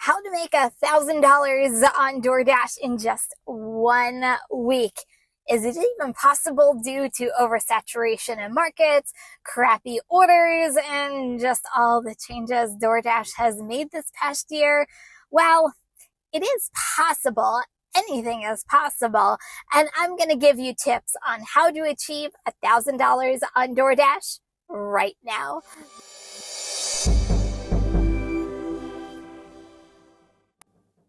how to make $1,000 on DoorDash in just 1 week. Is it even possible due to oversaturation in markets, crappy orders, and just all the changes DoorDash has made this past year? Well, it is possible. Anything is possible. And I'm going to give you tips on how to achieve $1,000 on DoorDash right now.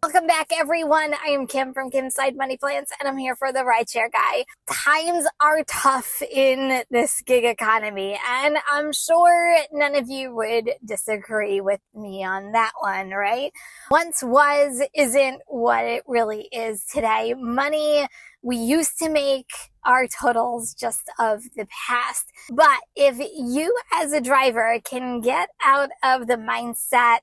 Welcome back, everyone. I am Kim from Kim's Side Money Plans, and I'm here for the RideShare Guy. Times are tough in this gig economy, and I'm sure none of you would disagree with me on that one, right? Once was isn't what it really is today. Money we used to make are totals just of the past. But if you as a driver can get out of the mindset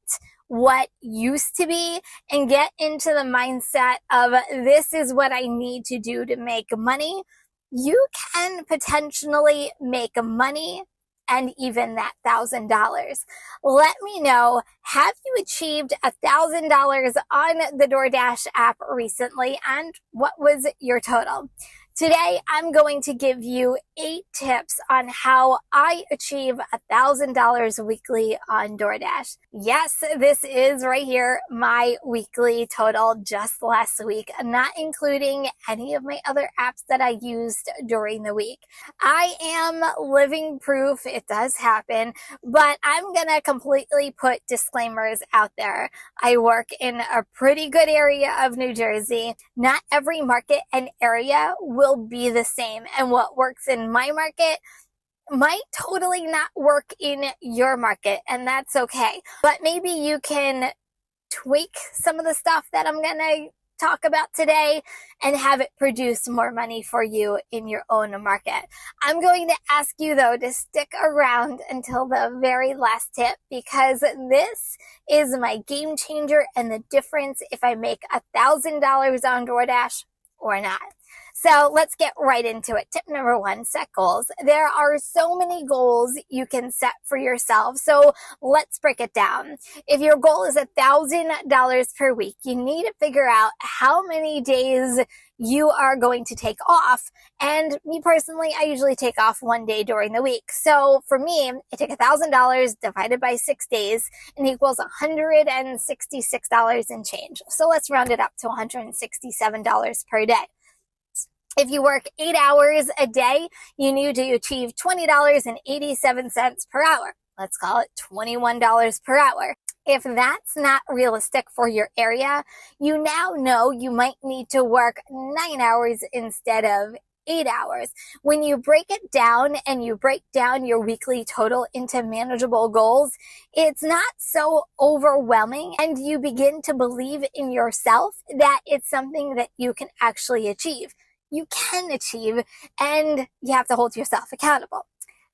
what used to be and get into the mindset of this is what I need to do to make money, you can potentially make money and even that $1,000. Let me know, have you achieved $1,000 on the DoorDash app recently, and what was your total? Today, I'm going to give you 8 tips on how I achieve $1,000 weekly on DoorDash. Yes, this is right here, my weekly total just last week, not including any of my other apps that I used during the week. I am living proof it does happen, but I'm going to completely put disclaimers out there. I work in a pretty good area of New Jersey. Not every market and area will be the same, and what works in my market might totally not work in your market, and that's okay. But maybe you can tweak some of the stuff that I'm gonna talk about today and have it produce more money for you in your own market. I'm going to ask you though to stick around until the very last tip, because this is my game changer and the difference if I make $1,000 on DoorDash or not. So let's get right into it. Tip number 1, set goals. There are so many goals you can set for yourself. So let's break it down. If your goal is $1,000 per week, you need to figure out how many days you are going to take off. And me personally, I usually take off 1 day during the week. So for me, I take $1,000 divided by 6 days and equals $166 and change. So let's round it up to $167 per day. If you work 8 hours a day, you need to achieve $20.87 per hour. Let's call it $21 per hour. If that's not realistic for your area, you now know you might need to work 9 hours instead of 8 hours. When you break it down and you break down your weekly total into manageable goals, it's not so overwhelming, and you begin to believe in yourself that it's something that you can actually achieve. You can achieve, and you have to hold yourself accountable.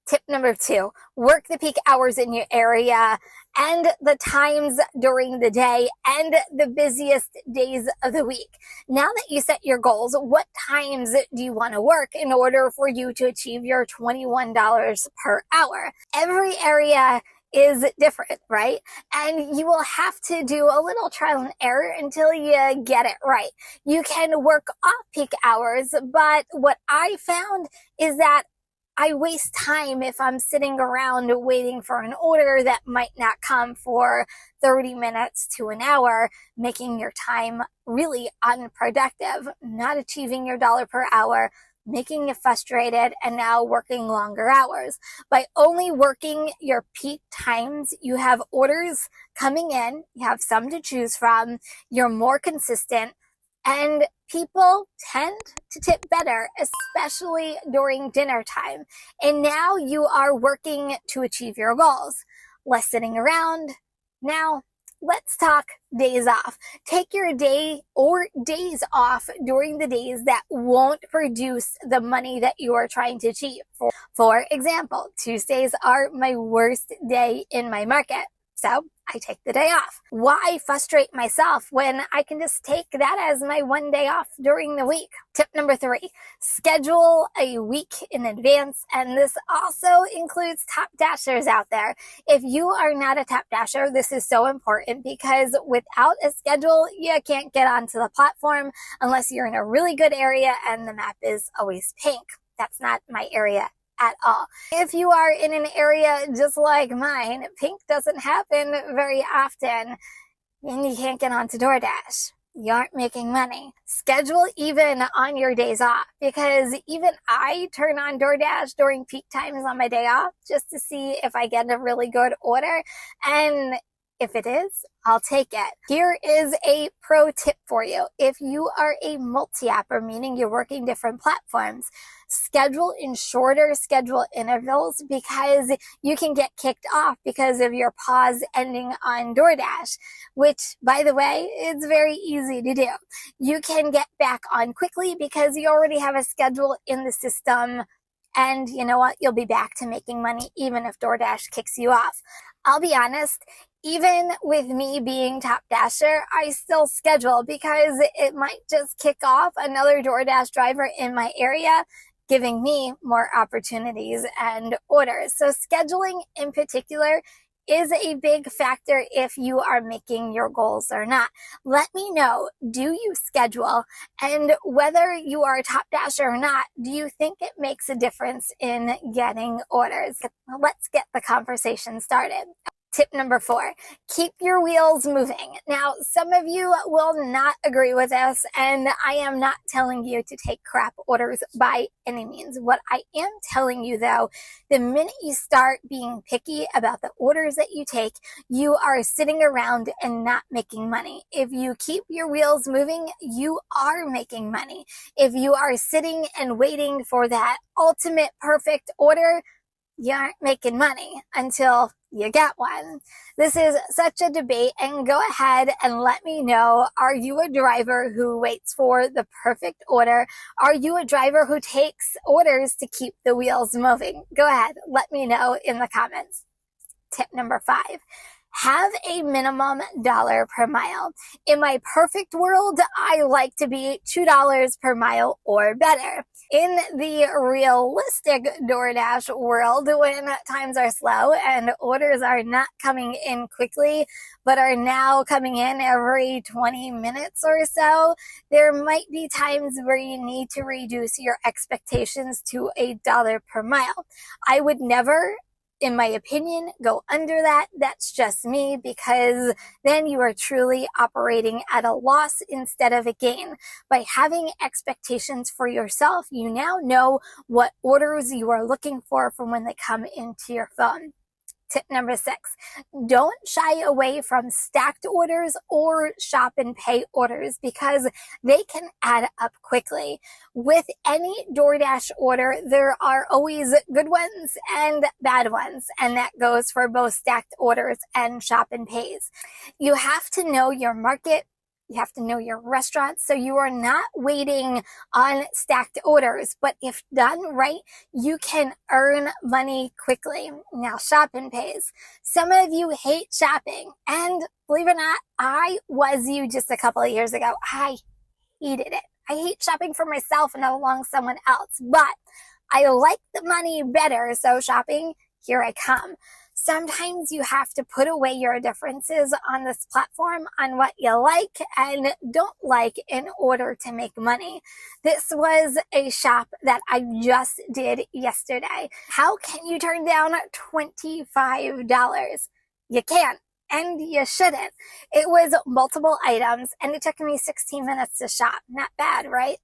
Tip number 2, work the peak hours in your area and the times during the day and the busiest days of the week. Now that you set your goals, what times do you want to work in order for you to achieve your $21 per hour? Every area is different, right? And you will have to do a little trial and error until you get it right. You can work off-peak hours, but what I found is that I waste time if I'm sitting around waiting for an order that might not come for 30 minutes to an hour, making your time really unproductive, not achieving your dollar per hour, making you frustrated, and now working longer hours. By only working your peak times, you have orders coming in, you have some to choose from, you're more consistent, and people tend to tip better, especially during dinner time. And now you are working to achieve your goals. Less sitting around. Now, let's talk days off. Take your day or days off during the days that won't produce the money that you are trying to achieve. For example, Tuesdays are my worst day in my market. So I take the day off. Why frustrate myself when I can just take that as my one day off during the week? Tip number 3, schedule a week in advance. And this also includes top dashers out there. If you are not a top dasher, this is so important because without a schedule, you can't get onto the platform unless you're in a really good area and the map is always pink. That's not my area at all. If you are in an area just like mine, pink doesn't happen very often and you can't get onto DoorDash. You aren't making money. Schedule even on your days off, because even I turn on DoorDash during peak times on my day off just to see if I get a really good order. And if it is, I'll take it. Here is a pro tip for you. If you are a multi-apper, meaning you're working different platforms, schedule in shorter schedule intervals because you can get kicked off because of your pause ending on DoorDash, which, by the way, is very easy to do. You can get back on quickly because you already have a schedule in the system. And you know what? You'll be back to making money even if DoorDash kicks you off. I'll be honest, even with me being top dasher, I still schedule because it might just kick off another DoorDash driver in my area, giving me more opportunities and orders. So scheduling in particular is a big factor if you are making your goals or not. Let me know, do you schedule? And whether you are a top dasher or not, do you think it makes a difference in getting orders? Let's get the conversation started. Tip number 4, keep your wheels moving. Now, some of you will not agree with this, and I am not telling you to take crap orders by any means. What I am telling you, though, the minute you start being picky about the orders that you take, you are sitting around and not making money. If you keep your wheels moving, you are making money. If you are sitting and waiting for that ultimate perfect order, you aren't making money until you get one. This is such a debate, and go ahead and let me know, are you a driver who waits for the perfect order? Are you a driver who takes orders to keep the wheels moving? Go ahead, let me know in the comments. Tip number 5. Have a minimum dollar per mile. In my perfect world, I like to be $2 per mile or better. In the realistic DoorDash world, when times are slow and orders are not coming in quickly, but are now coming in every 20 minutes or so, there might be times where you need to reduce your expectations to $1 per mile. I would never, in my opinion, go under that. That's just me, because then you are truly operating at a loss instead of a gain. By having expectations for yourself, you now know what orders you are looking for from when they come into your phone. Tip number 6, don't shy away from stacked orders or shop and pay orders because they can add up quickly. With any DoorDash order, there are always good ones and bad ones, and that goes for both stacked orders and shop and pays. You have to know your market. You have to know your restaurant, so you are not waiting on stacked orders. But if done right, you can earn money quickly. Now, shop and pays. Some of you hate shopping, and believe it or not, I was you just a couple of years ago. I hated it. I hate shopping for myself and along someone else, but I like the money better, so shopping, here I come. Sometimes you have to put away your differences on this platform on what you like and don't like in order to make money. This was a shop that I just did yesterday. How can you turn down $25? You can't. And you shouldn't. It was multiple items and it took me 16 minutes to shop. Not bad, right?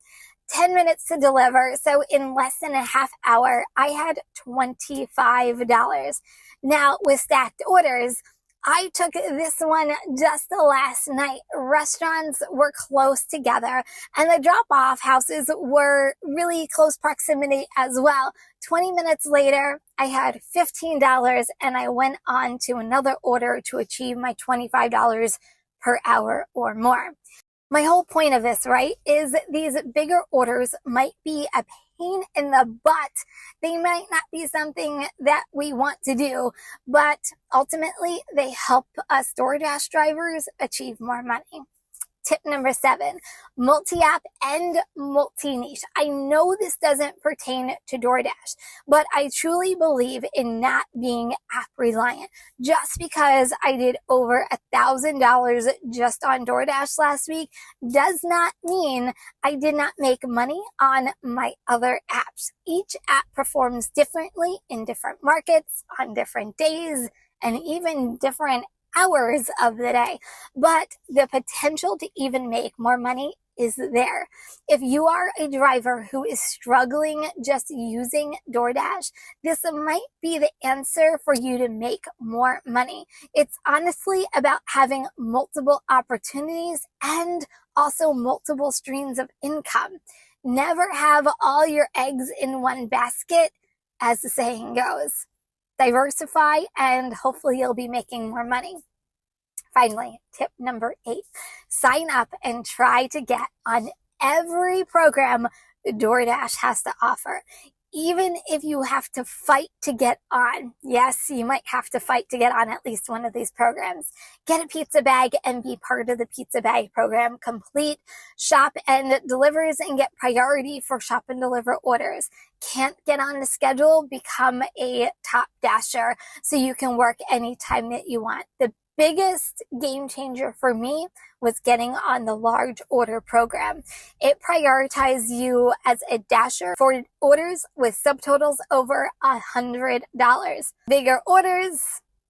10 minutes to deliver. So in less than a half hour, I had $25. Now with stacked orders, I took this one just the last night. Restaurants were close together and the drop-off houses were really close proximity as well. 20 minutes later, I had $15 and I went on to another order to achieve my $25 per hour or more. My whole point of this, right, is these bigger orders might be a pain in the butt. They might not be something that we want to do, but ultimately they help us DoorDash drivers achieve more money. Tip number 7, multi-app and multi-niche. I know this doesn't pertain to DoorDash, but I truly believe in not being app reliant. Just because I did over $1,000 just on DoorDash last week does not mean I did not make money on my other apps. Each app performs differently in different markets, on different days, and even different hours of the day, but the potential to even make more money is there. If you are a driver who is struggling just using DoorDash, this might be the answer for you to make more money. It's honestly about having multiple opportunities and also multiple streams of income. Never have all your eggs in one basket, as the saying goes. Diversify, and hopefully you'll be making more money. Finally, tip number 8, sign up and try to get on every program DoorDash has to offer. Even if you have to fight to get on. Yes, you might have to fight to get on at least one of these programs. Get a pizza bag and be part of the pizza bag program. Complete shop and delivers and get priority for shop and deliver orders. Can't get on the schedule? Become a top dasher so you can work anytime that you want. The biggest game changer for me was getting on the large order program. It prioritizes you as a dasher for orders with subtotals over $100. Bigger orders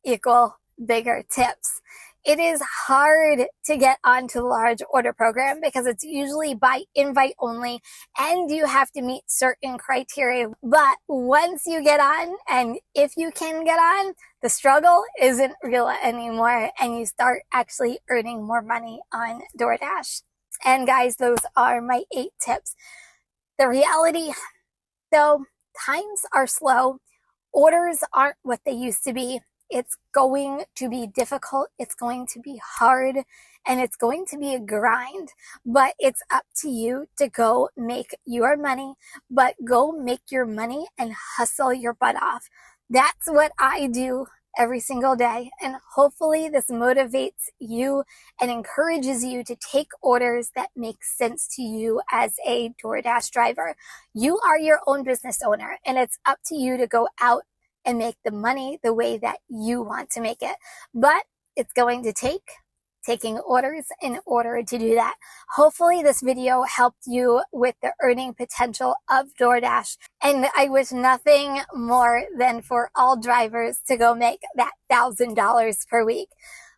equal bigger tips. It is hard to get onto the large order program because it's usually by invite only and you have to meet certain criteria. But once you get on, and if you can get on, the struggle isn't real anymore and you start actually earning more money on DoorDash. And guys, those are my 8 tips. The reality, though, times are slow. Orders aren't what they used to be. It's going to be difficult, it's going to be hard, and it's going to be a grind. But it's up to you to go make your money, but go make your money and hustle your butt off. That's what I do every single day, and hopefully this motivates you and encourages you to take orders that make sense to you as a DoorDash driver. You are your own business owner, and it's up to you to go out and make the money the way that you want to make it. But it's going to take taking orders in order to do that. Hopefully this video helped you with the earning potential of DoorDash. And I wish nothing more than for all drivers to go make that $1,000 per week.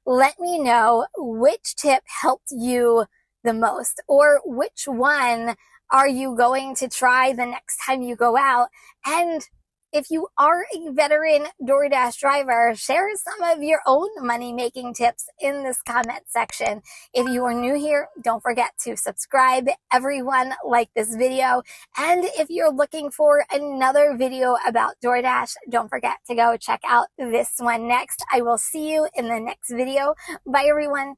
Let me know which tip helped you the most, or which one are you going to try the next time you go out. And if you are a veteran DoorDash driver, share some of your own money-making tips in this comment section. If you are new here, don't forget to subscribe. Everyone, like this video. And if you're looking for another video about DoorDash, don't forget to go check out this one next. I will see you in the next video. Bye, everyone.